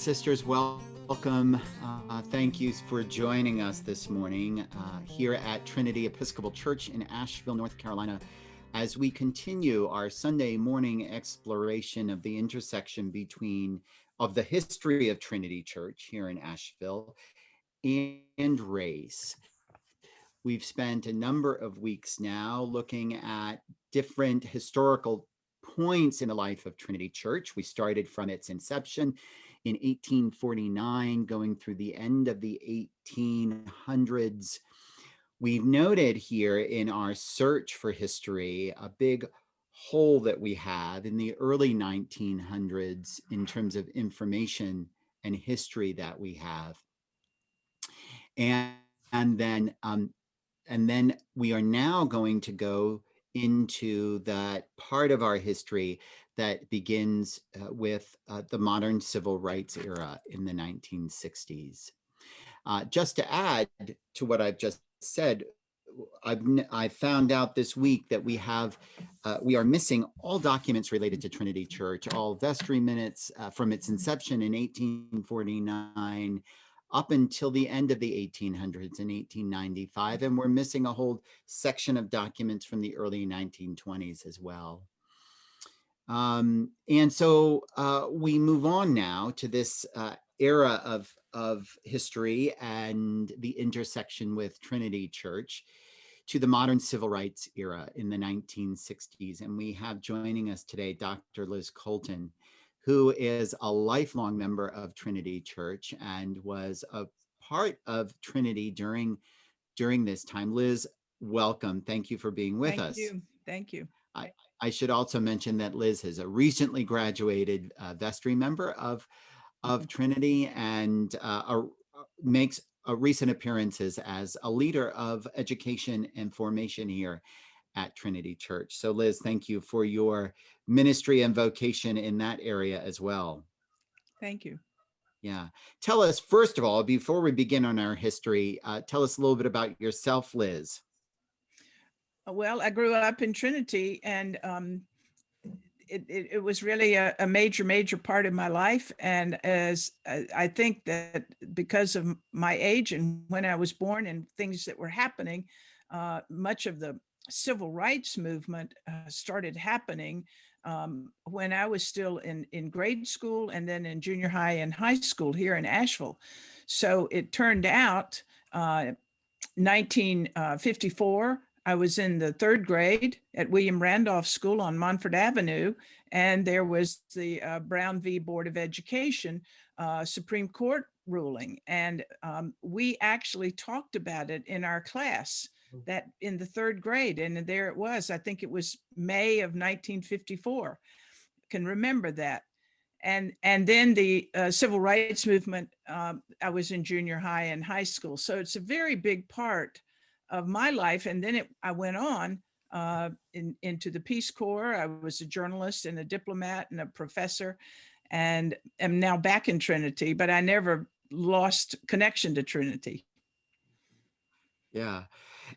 sisters, welcome. Thank you for joining us this morning here at Trinity Episcopal Church in Asheville, North Carolina, as we continue our Sunday morning exploration of the intersection of the history of Trinity Church here in Asheville and race. We've spent a number of weeks now looking at different historical points in the life of Trinity Church. We started from its inception in 1849, going through the end of the 1800s. We've noted here in our search for history a big hole that we had in the early 1900s in terms of information and history that we have. And then we are now going to go into that part of our history that begins with the modern civil rights era in the 1960s. Just to add to what I've just said, I found out this week that we are missing all documents related to Trinity Church, all vestry minutes from its inception in 1849 up until the end of the 1800s in 1895, and we're missing a whole section of documents from the early 1920s as well. And so we move on now to this era of history and the intersection with Trinity Church to the modern civil rights era in the 1960s. And we have joining us today Dr. Liz Colton, who is a lifelong member of Trinity Church and was a part of Trinity during this time. Liz, welcome. Thank you for being with us. Thank you. I should also mention that Liz is a recently graduated vestry member of Trinity and makes recent appearances as a leader of education and formation here at Trinity Church. So Liz, thank you for your ministry and vocation in that area as well. Thank you. Yeah. Tell us, first of all, before we begin on our history, tell us a little bit about yourself, Liz. Well, I grew up in Trinity, and it was really a major part of my life. And as I think that because of my age and when I was born and things that were happening, much of the civil rights movement started happening when I was still in grade school and then in junior high and high school here in Asheville. So it turned out 1954, I was in the third grade at William Randolph School on Montfort Avenue, and there was the Brown v. Board of Education Supreme Court ruling. And we actually talked about it in our class that in the third grade. And there it was. I think it was May of 1954. Can remember that. And then the civil rights movement, I was in junior high and high school. So it's a very big part of my life. And then I went on into the Peace Corps. I was a journalist and a diplomat and a professor, and am now back in Trinity, but I never lost connection to Trinity. Yeah.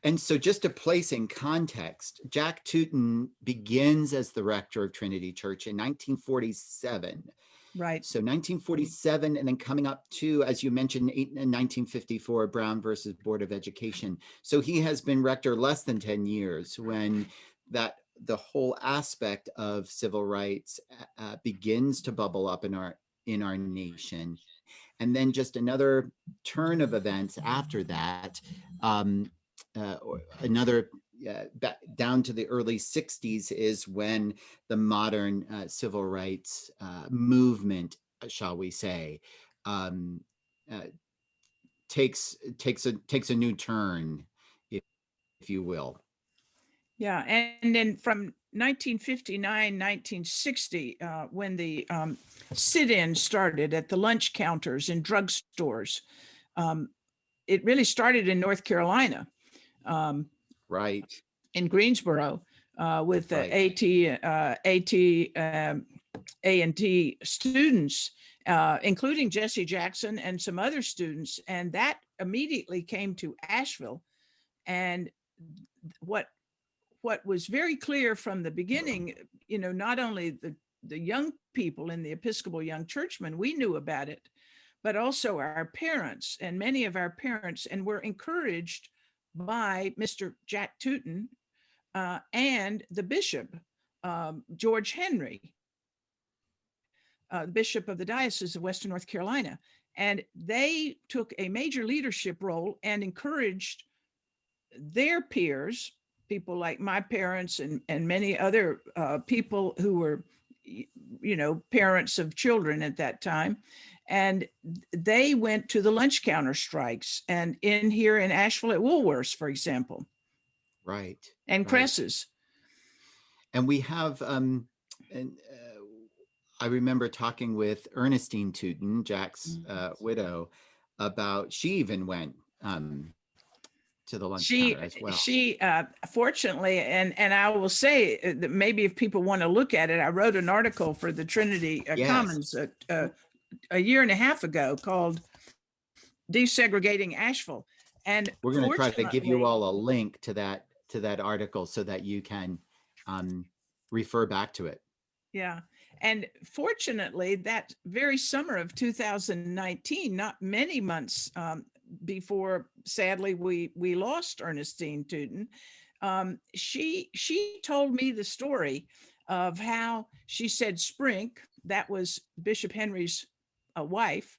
And so just to place in context, Jack Tootin begins as the rector of Trinity Church in 1947. Right. So 1947, and then coming up to, as you mentioned, 1954, Brown versus Board of Education. So he has been rector less than 10 years when the whole aspect of civil rights begins to bubble up in our nation. And then just another turn of events after that, down to the early 60s is when the modern civil rights movement, shall we say, takes a new turn, if you will. Yeah, and then from 1959, 1960, when the sit-in started at the lunch counters in drugstores, it really started in North Carolina. Right. In Greensboro, with the A&T students, including Jesse Jackson and some other students. And that immediately came to Asheville. And what was very clear from the beginning, not only the young people in the Episcopal Young Churchmen, we knew about it, but also our parents and many of our parents, and were encouraged by Mr. Jack Tootin and the bishop, George Henry, bishop of the Diocese of Western North Carolina. And they took a major leadership role and encouraged their peers, people like my parents and many other people who were, parents of children at that time. And they went to the lunch counter strikes, and here in Asheville at Woolworths, for example, Right. and Right. Cress's. And we have, I remember talking with Ernestine Tootin, Jack's widow, about, she even went to the lunch counter as well. She fortunately, and I will say that maybe if people want to look at it, I wrote an article for the Trinity Yes. Commons a year and a half ago called Desegregating Asheville. And we're going to try to give you all a link to that article so that you can refer back to it. Yeah. And fortunately, that very summer of 2019, not many months before, sadly, we lost Ernestine Tootin, she told me the story of how she said Sprink, that was Bishop Henry's wife,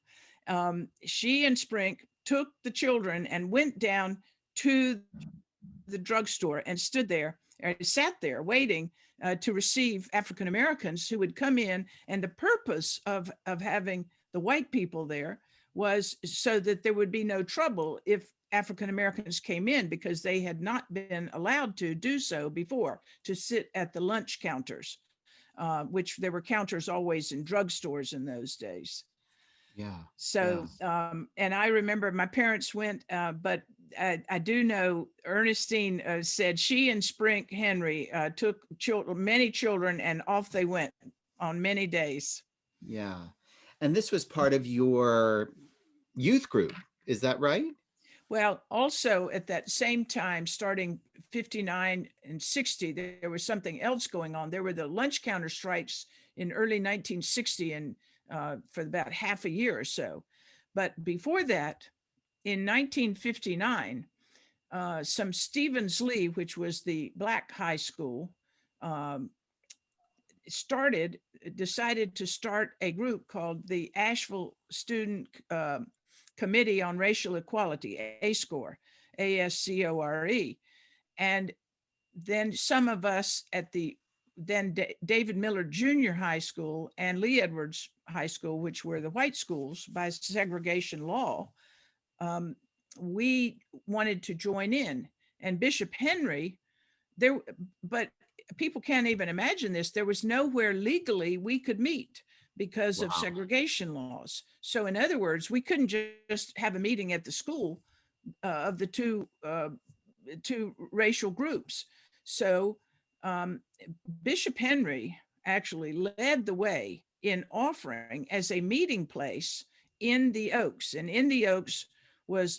she and Sprink took the children and went down to the drugstore and stood there, or sat there waiting to receive African Americans who would come in. And the purpose of having the white people there was so that there would be no trouble if African Americans came in, because they had not been allowed to do so before, to sit at the lunch counters, which there were counters always in drugstores in those days. Yeah. So, and I remember my parents went, but I do know Ernestine said she and Sprink Henry took many children, and off they went on many days. Yeah. And this was part of your youth group, is that right? Well, also at that same time, starting 59 and 60, there was something else going on. There were the lunch counter strikes in early 1960, and for about half a year or so. But before that, in 1959, some Stevens Lee, which was the black high school, decided to start a group called the Asheville Student Committee on Racial Equality, ASCORE, ASCORE. And then some of us at the then David Miller Junior High School and Lee Edwards High School, which were the white schools by segregation law, we wanted to join in. And Bishop Henry, but people can't even imagine this, there was nowhere legally we could meet because of segregation laws. So in other words, we couldn't just have a meeting at the school of the two racial groups. So Bishop Henry actually led the way in offering as a meeting place in the Oaks. And in the Oaks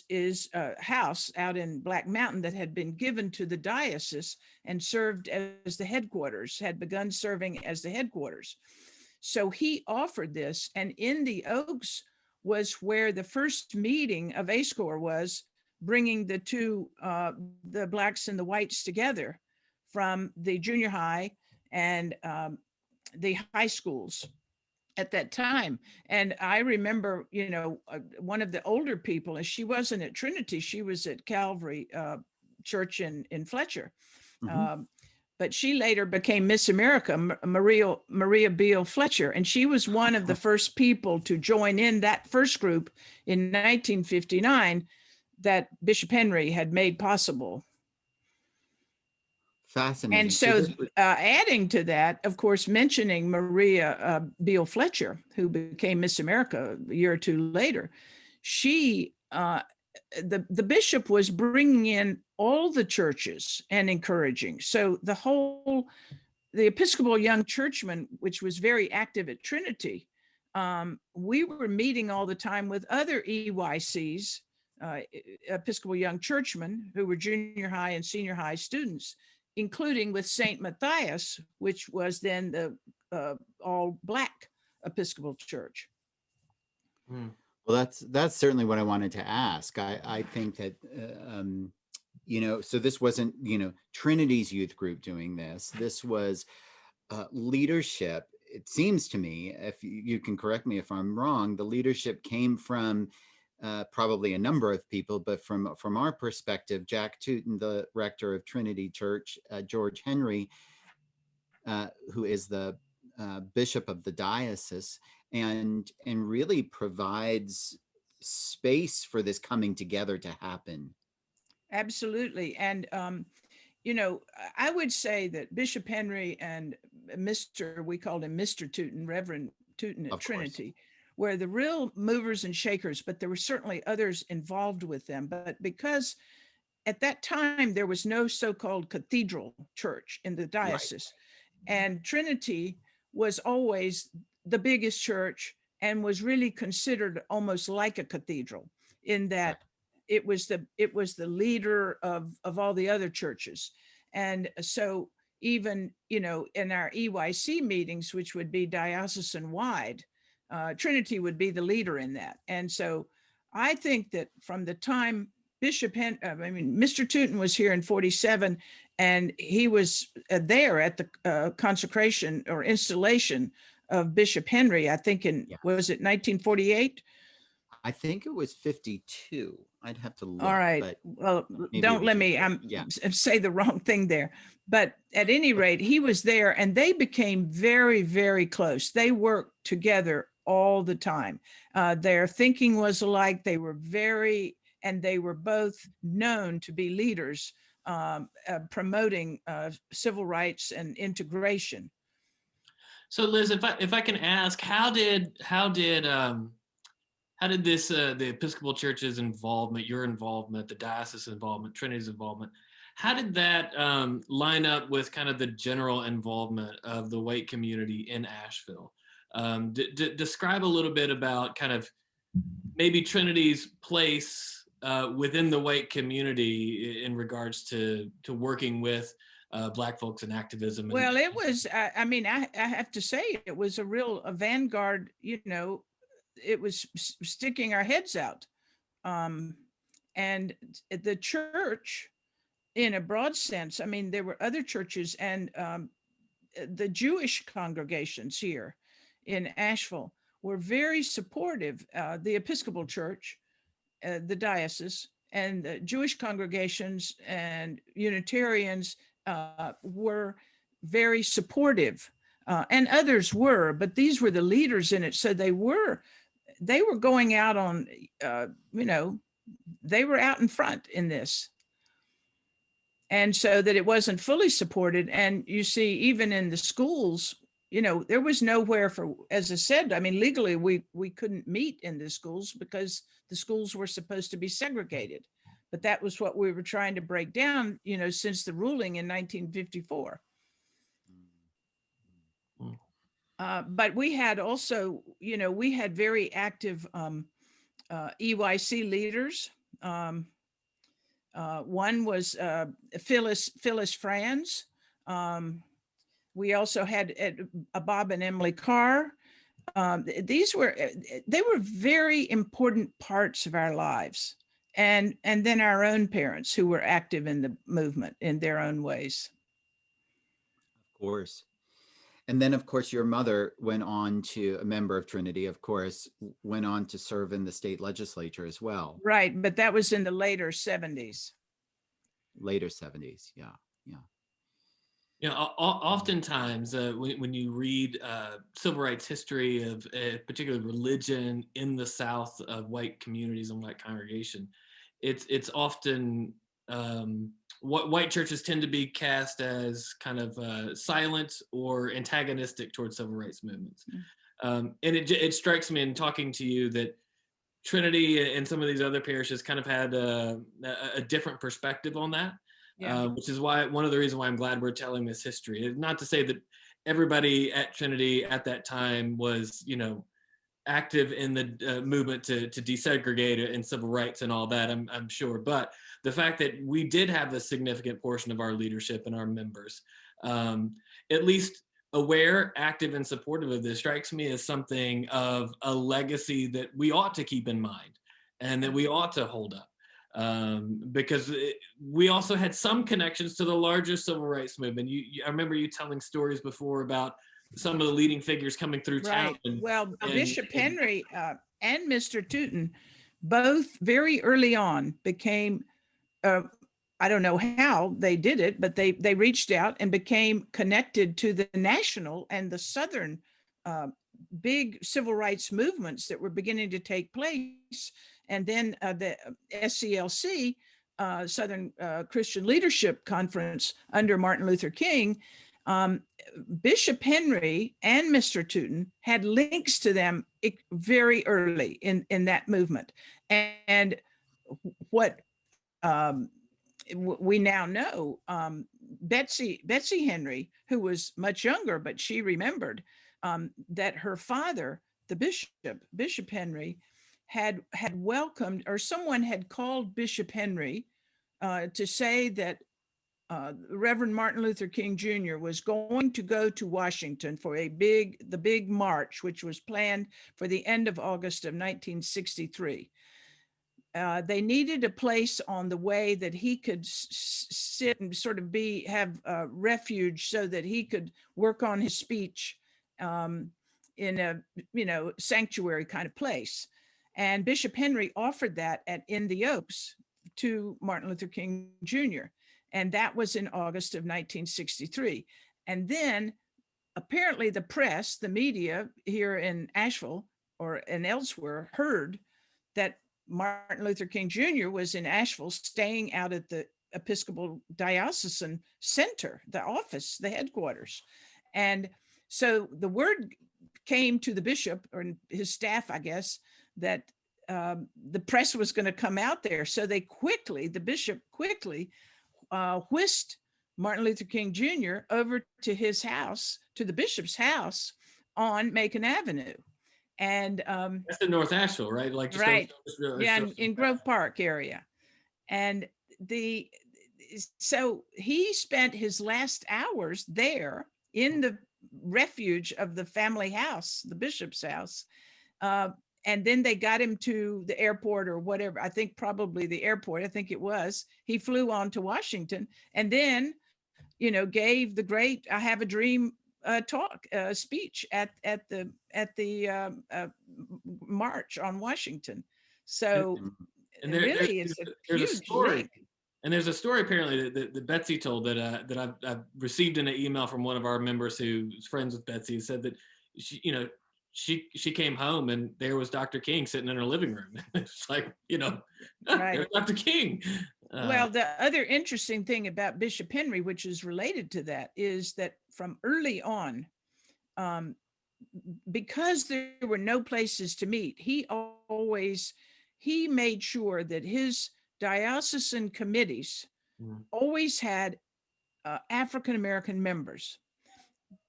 is a house out in Black Mountain that had been given to the diocese and served as the headquarters, had begun serving as the headquarters. So he offered this, and in the Oaks was where the first meeting of ASCORE was, bringing the two, the blacks and the whites together from the junior high and the high schools at that time. And I remember, one of the older people, and she wasn't at Trinity, she was at Calvary Church in Fletcher. Mm-hmm. But she later became Miss America, Maria Beale Fletcher. And she was one of the first people to join in that first group in 1959 that Bishop Henry had made possible. Fascinating. And so adding to that, of course, mentioning Maria Beale Fletcher, who became Miss America a year or two later, she, the bishop was bringing in all the churches and encouraging. So the Episcopal Young Churchmen, which was very active at Trinity, we were meeting all the time with other EYCs, Episcopal Young Churchmen, who were junior high and senior high students, including with St. Matthias, which was then the all Black Episcopal Church. Hmm. Well, that's certainly what I wanted to ask. I think that so this wasn't Trinity's youth group doing this. This was leadership. It seems to me, if you can correct me if I'm wrong, the leadership came from probably a number of people, but from our perspective, Jack Tootin, the rector of Trinity Church, George Henry, who is the bishop of the diocese, and really provides space for this coming together to happen. Absolutely. And, I would say that Bishop Henry and we called him Mr. Tootin, Reverend Tootin at Of course. Trinity, were the real movers and shakers, but there were certainly others involved with them. But because at that time, there was no so-called cathedral church in the Right. diocese, and Trinity was always the biggest church and was really considered almost like a cathedral in that Exactly. it was the leader of all the other churches. And so even in our EYC meetings, which would be diocesan wide, Trinity would be the leader in that. And so I think that from the time Mr. Tootin was here in 47, and he was there at the consecration or installation of Bishop Henry, I think Yeah. was it 1948? I think it was 52. I'd have to All look, right. but Well, maybe it don't was let me yeah. say the wrong thing there. But at any rate, he was there and they became very, very close. They worked together all the time. Their thinking was alike. They were and they were both known to be leaders promoting civil rights and integration. So Liz, if I can ask, how did this the Episcopal Church's involvement, your involvement, the diocese involvement, Trinity's involvement, how did that line up with kind of the general involvement of the white community in Asheville? Describe a little bit about kind of maybe Trinity's place within the white community in regards to working with Black folks and activism. Well, it was, I have to say, it was a vanguard, it was sticking our heads out. And the church, in a broad sense, there were other churches and the Jewish congregations here in Asheville were very supportive. The Episcopal Church, the diocese, and the Jewish congregations and Unitarians were very supportive. And others were, but these were the leaders in it. So they were going out on, they were out in front in this. And so that it wasn't fully supported. And you see, even in the schools, there was nowhere for, as I said, legally we couldn't meet in the schools because the schools were supposed to be segregated. But that was what we were trying to break down, since the ruling in 1954. But we had also, we had very active EYC leaders. One was Phyllis Franz. We also had Bob and Emily Carr. They were very important parts of our lives, and then our own parents who were active in the movement in their own ways. Of course. And then, of course, your mother went on to, a member of Trinity, of course, went on to serve in the state legislature as well. Right, but that was in the later 70s. Later 70s, yeah, yeah. Oftentimes when you read civil rights history of a particular religion in the South of white communities and white congregation, it's often what white churches tend to be cast as kind of silent or antagonistic towards civil rights movements. And it strikes me in talking to you that Trinity and some of these other parishes kind of had a different perspective on that, which is why one of the reasons why I'm glad we're telling this history. Not to say that everybody at Trinity at that time was, active in the movement to desegregate and civil rights and all that, I'm sure. But the fact that we did have a significant portion of our leadership and our members, at least aware, active, and supportive of this strikes me as something of a legacy that we ought to keep in mind and that we ought to hold up. Because we also had some connections to the larger civil rights movement. I remember you telling stories before about some of the leading figures coming through town. Right. Well, Bishop Henry and Mr. Tootin both very early on became, I don't know how they did it, but they reached out and became connected to the national and the Southern big civil rights movements that were beginning to take place. And then the SCLC, Southern Christian Leadership Conference under Martin Luther King, Bishop Henry and Mr. Tootin had links to them very early in that movement. And what we now know, Betsy Henry, who was much younger, but she remembered that her father, the Bishop Henry, had welcomed, or someone had called Bishop Henry to say that Reverend Martin Luther King Jr. was going to go to Washington for the big march, which was planned for the end of August of 1963. They needed a place on the way that he could sit and sort of have refuge so that he could work on his speech in a sanctuary kind of place. And Bishop Henry offered that in the Oaks to Martin Luther King Jr. And that was in August of 1963. And then apparently the press, the media here in Asheville and elsewhere heard that Martin Luther King Jr. was in Asheville staying out at the Episcopal Diocesan Center, the office, the headquarters. And so the word came to the bishop or his staff, I guess, that the press was going to come out there. So the bishop quickly whisked Martin Luther King Jr. over to his house, to the bishop's house on Macon Avenue. And that's in North Asheville, right? Like just right, in Grove Park area. And so he spent his last hours there in the refuge of the family house, the bishop's house. And then they got him to the airport or whatever. I think probably the airport. I think it was. He flew on to Washington and then, gave the great "I Have a Dream" speech at the march on Washington. So and really is a huge story. link. And there's a story apparently that Betsy told that I've received in an email from one of our members who's friends with Betsy, said that she came home and there was Dr. King sitting in her living room. It's like, right. There's Dr. King. Well, the other interesting thing about Bishop Henry, which is related to that, is that from early on, because there were no places to meet, he made sure that his diocesan committees always had African-American members.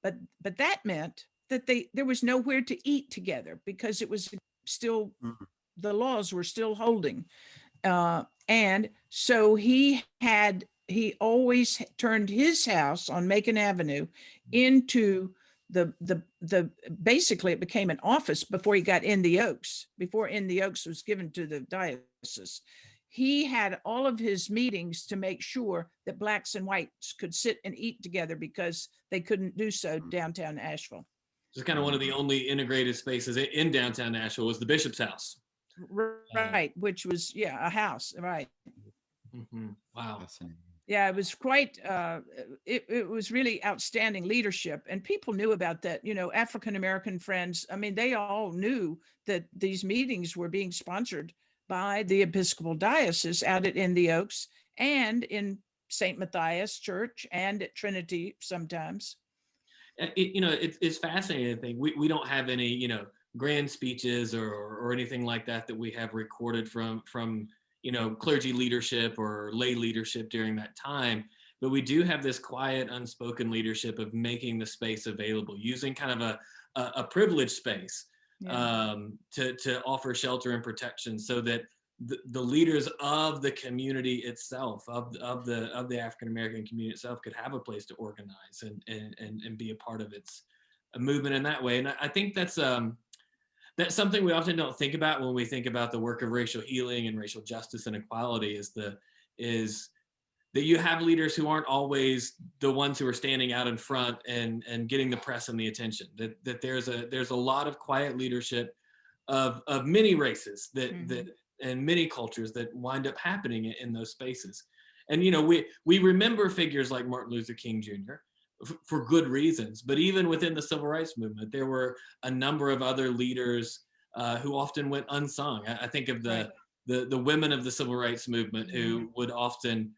But that meant that there was nowhere to eat together because it was still, the laws were still holding. And so he always turned his house on Macon Avenue into basically it became an office before he got in the Oaks, before In the Oaks was given to the diocese. He had all of his meetings to make sure that blacks and whites could sit and eat together because they couldn't do so downtown Asheville. It's kind of one of the only integrated spaces in downtown Asheville was the bishop's house. Right, which was, a house, right. Mm-hmm. Wow. Yeah, it was quite, it was really outstanding leadership. And people knew about that, African-American friends. I mean, they all knew that these meetings were being sponsored by the Episcopal Diocese out in the Oaks and in St. Matthias Church and at Trinity sometimes. It's fascinating to think we don't have any, grand speeches or anything like that we have recorded from clergy leadership or lay leadership during that time. But we do have this quiet, unspoken leadership of making the space available, using kind of a privileged space to offer shelter and protection so that the leaders of the community itself, of the African American community itself, could have a place to organize and be a part of its a movement in that way. And I think that's something we often don't think about when we think about the work of racial healing and racial justice and equality, is that you have leaders who aren't always the ones who are standing out in front and getting the press and the attention. That there's a lot of quiet leadership of many races that and many cultures that wind up happening in those spaces. And we remember figures like Martin Luther King Jr. For good reasons, but even within the civil rights movement, there were a number of other leaders who often went unsung. I think of the women of the civil rights movement who would often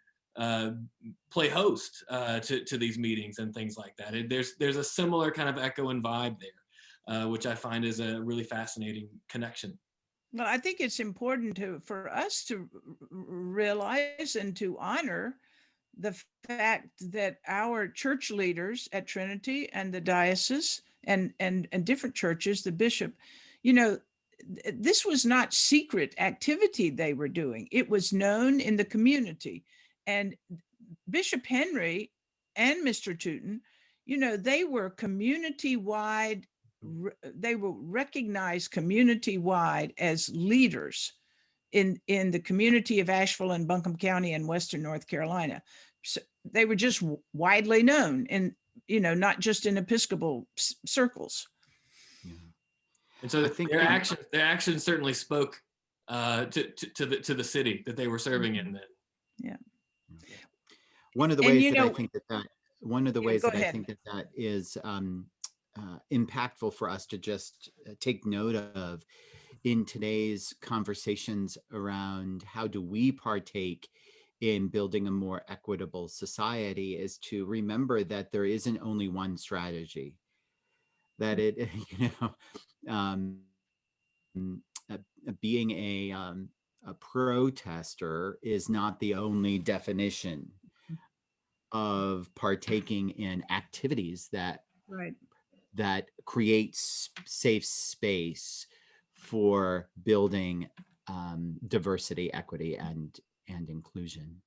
play host to these meetings and things like that. There's a similar kind of echo and vibe there, which I find is a really fascinating connection. Well, I think it's important for us to realize and to honor the fact that our church leaders at Trinity and the diocese and different churches, the bishop, this was not secret activity they were doing. It was known in the community. And Bishop Henry and Mr. Tootin, they were community-wide, they were recognized community-wide as leaders in the community of Asheville and Buncombe County and Western North Carolina. So they were just widely known, and not just in Episcopal circles. Yeah. And so I think their actions certainly spoke to the city that they were serving in then. Yeah. One of the ways that I think that is impactful for us to just take note of in today's conversations around how do we partake in building a more equitable society is to remember that there isn't only one strategy, that it, being a protester is not the only definition of partaking in activities that creates safe space for building diversity, equity, and inclusion.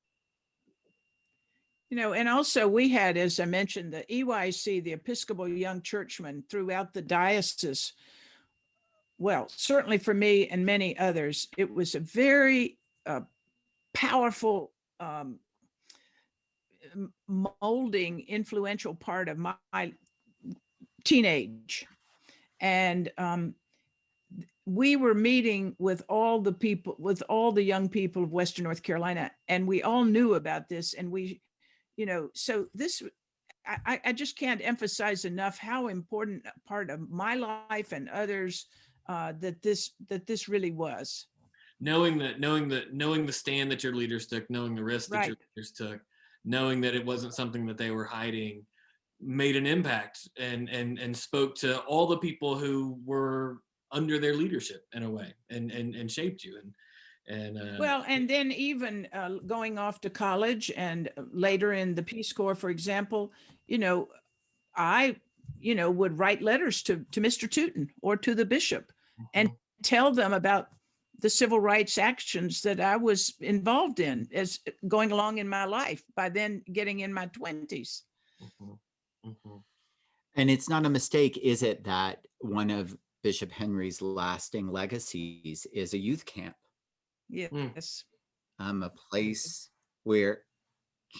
And also we had, as I mentioned, the EYC, the Episcopal Young Churchmen throughout the diocese. Well, certainly for me and many others, it was a very powerful, molding, influential part of my teenage. And we were meeting with all the young people of Western North Carolina, and we all knew about this. And we, so this, I just can't emphasize enough how important a part of my life and others that this really was. Knowing the stand that your leaders took, knowing the risk that your leaders took, knowing that it wasn't something that they were hiding, made an impact and spoke to all the people who were under their leadership in a way, and shaped you. And then even going off to college and later in the Peace Corps, for example, I would write letters to Mr. Tootin or to the bishop and tell them about the civil rights actions that I was involved in as going along in my life, by then getting in my 20s. And it's not a mistake, is it, that one of Bishop Henry's lasting legacies is a youth camp? Yes. A place where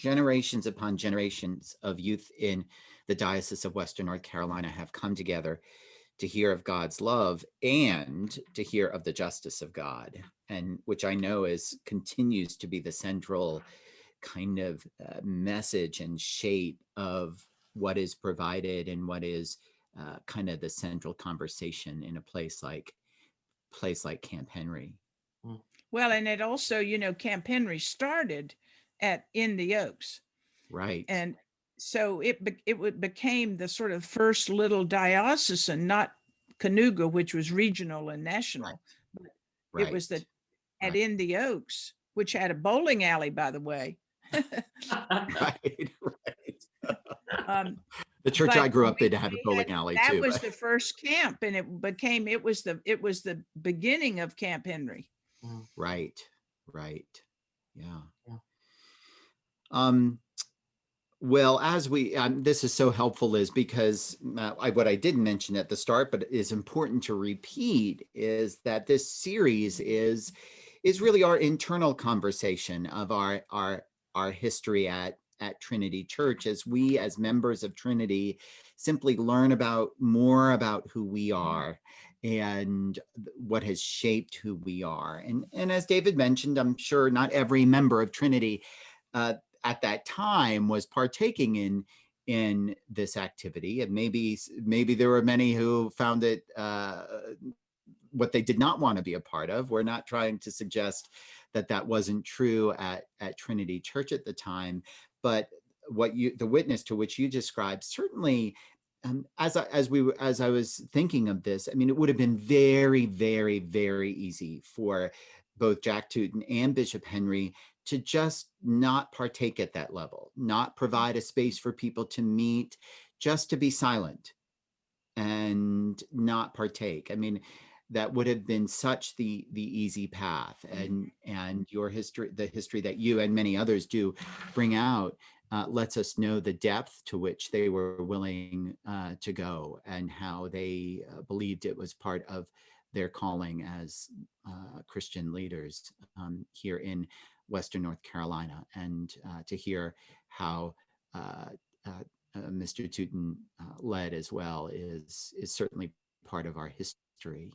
generations upon generations of youth in the Diocese of Western North Carolina have come together to hear of God's love and to hear of the justice of God, and which I know continues to be the central kind of message and shape of what is provided and what is kind of the central conversation in a place like Camp Henry. Well, and it also, Camp Henry started in the Oaks. Right. And so it became the sort of first little diocesan, not Cayuga, which was regional and national. Right. It was in the Oaks, which had a bowling alley, by the way. Right. The church I grew up in had a bowling alley too. That was the first camp, and it was the beginning of Camp Henry. Mhm. Right. Right. Yeah. Yeah. Um, well, as we, this is so helpful, Liz, because what I didn't mention at the start, but is important to repeat, is that this series is really our internal conversation of our history at Trinity Church, as we, as members of Trinity, simply learn about more about who we are and what has shaped who we are. And as David mentioned, I'm sure not every member of Trinity uh, at that time was partaking in this activity, and maybe there were many who found it what they did not want to be a part of. We're not trying to suggest that that wasn't true at Trinity Church at the time, but the witness to which you described certainly. As I was thinking of this, I mean, it would have been very, very, very easy for both Jack Tootin and Bishop Henry to just not partake at that level, not provide a space for people to meet, just to be silent and not partake. I mean, that would have been such the easy path. And your history, the history that you and many others do bring out, lets us know the depth to which they were willing to go, and how they believed it was part of their calling as Christian leaders here in Western North Carolina. And to hear how uh, uh, Mr. Tootin led as well is certainly part of our history.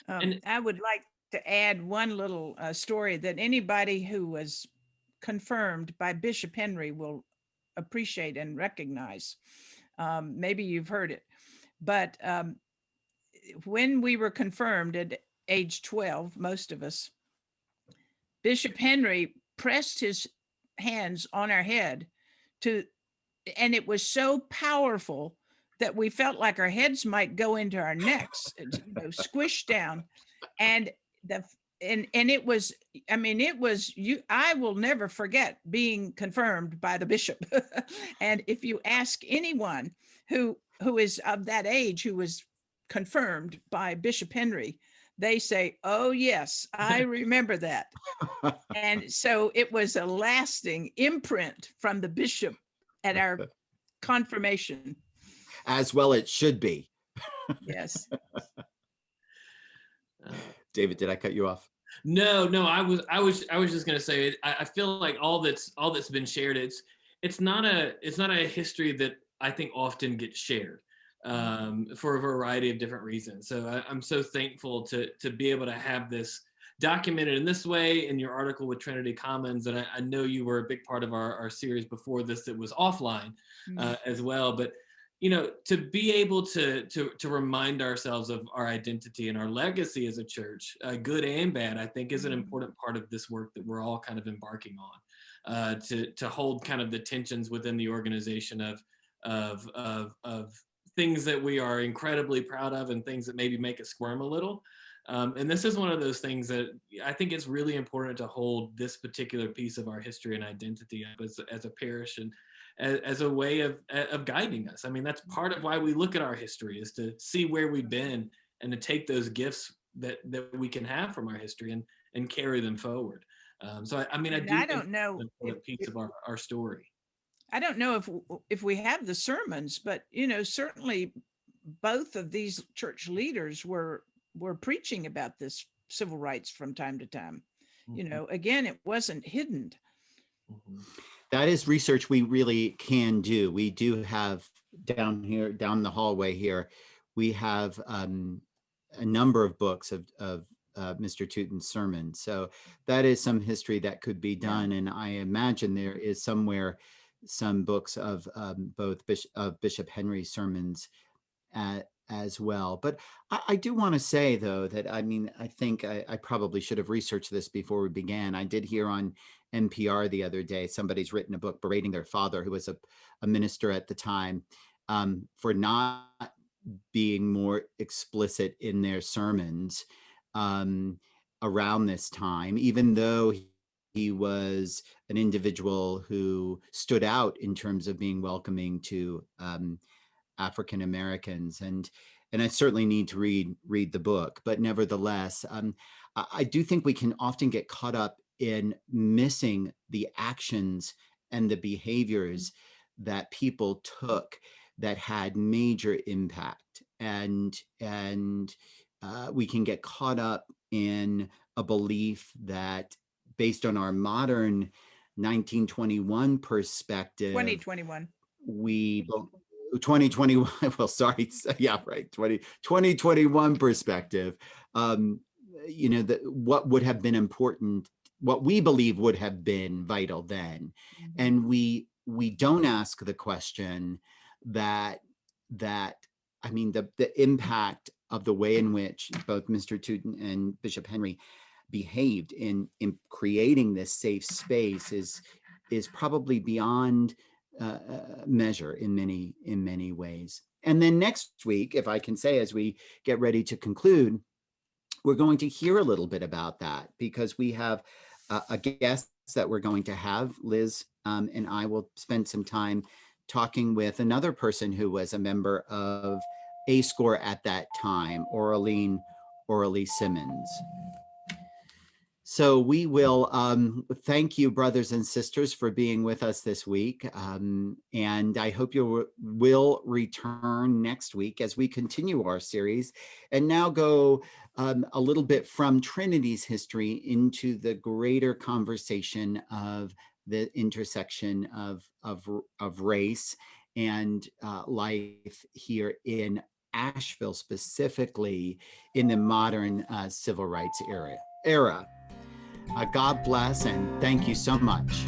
And I would like to add one little story that anybody who was confirmed by Bishop Henry will appreciate and recognize. Maybe you've heard it, but when we were confirmed at age 12, most of us, Bishop Henry pressed his hands on our head to, and it was so powerful that we felt like our heads might go into our necks, squished down. And the and it was, I mean, it was, you, I will never forget being confirmed by the bishop. And if you ask anyone who is of that age who was confirmed by Bishop Henry, they say, oh yes, I remember that. And so it was a lasting imprint from the bishop at our confirmation. As well it should be. Yes. uh, David, did I cut you off? no, I was just gonna say, I feel like all that's been shared. It's not a history that I think often gets shared for a variety of different reasons. So I'm so thankful to be able to have this documented in this way in your article with Trinity Commons. And I know you were a big part of our series before this that was offline as well. But to be able to remind ourselves of our identity and our legacy as a church, good and bad, I think is an important part of this work that we're all kind of embarking on, to hold kind of the tensions within the organization of things that we are incredibly proud of and things that maybe make us squirm a little. And this is one of those things that I think it's really important to hold this particular piece of our history and identity up as a parish, and as a way of guiding us. I mean, that's part of why we look at our history, is to see where we've been and to take those gifts that we can have from our history and carry them forward. So I mean, I And do I think don't know it's an important piece of our story. I don't know if we have the sermons, but certainly both of these church leaders were preaching about this civil rights from time to time. Mhm, Again, it wasn't hidden. mhm. That is research we really can do. We do have down here, down the hallway here, we have a number of books of Mr. Tootin's sermons. So that is some history that could be Yeah. done. And I imagine there is somewhere some books of both Bishop Henry's sermons as well. But I do want to say, though, that I mean, I think I probably should have researched this before we began. I did hear on NPR the other day, somebody's written a book berating their father, who was a minister at the time, for not being more explicit in their sermons um, around this time, even though he was an individual who stood out in terms of being welcoming to African Americans. And I certainly need to read the book, but nevertheless, I do think we can often get caught up in missing the actions and the behaviors that people took that had major impact, and we can get caught up in a belief that, based on our modern 1921 perspective, 2021. we 2021 well, sorry, yeah, right, 2021 perspective, um that what would have been important, what we believe would have been vital then, and we don't ask the question that that I mean, the impact of the way in which both Mr. Tootin and Bishop Henry behaved in creating this safe space is probably beyond measure in many ways. And then next week, if I can say, as we get ready to conclude, we're going to hear a little bit about that, because we have a guest that we're going to have. Liz and I will spend some time talking with another person who was a member of A-Score at that time, Aurelie Simmons. So we will thank you, brothers and sisters, for being with us this week. And I hope you will return next week as we continue our series and now go a little bit from Trinity's history into the greater conversation of the intersection of race and life here in Asheville, specifically in the modern civil rights era. God bless, and thank you so much.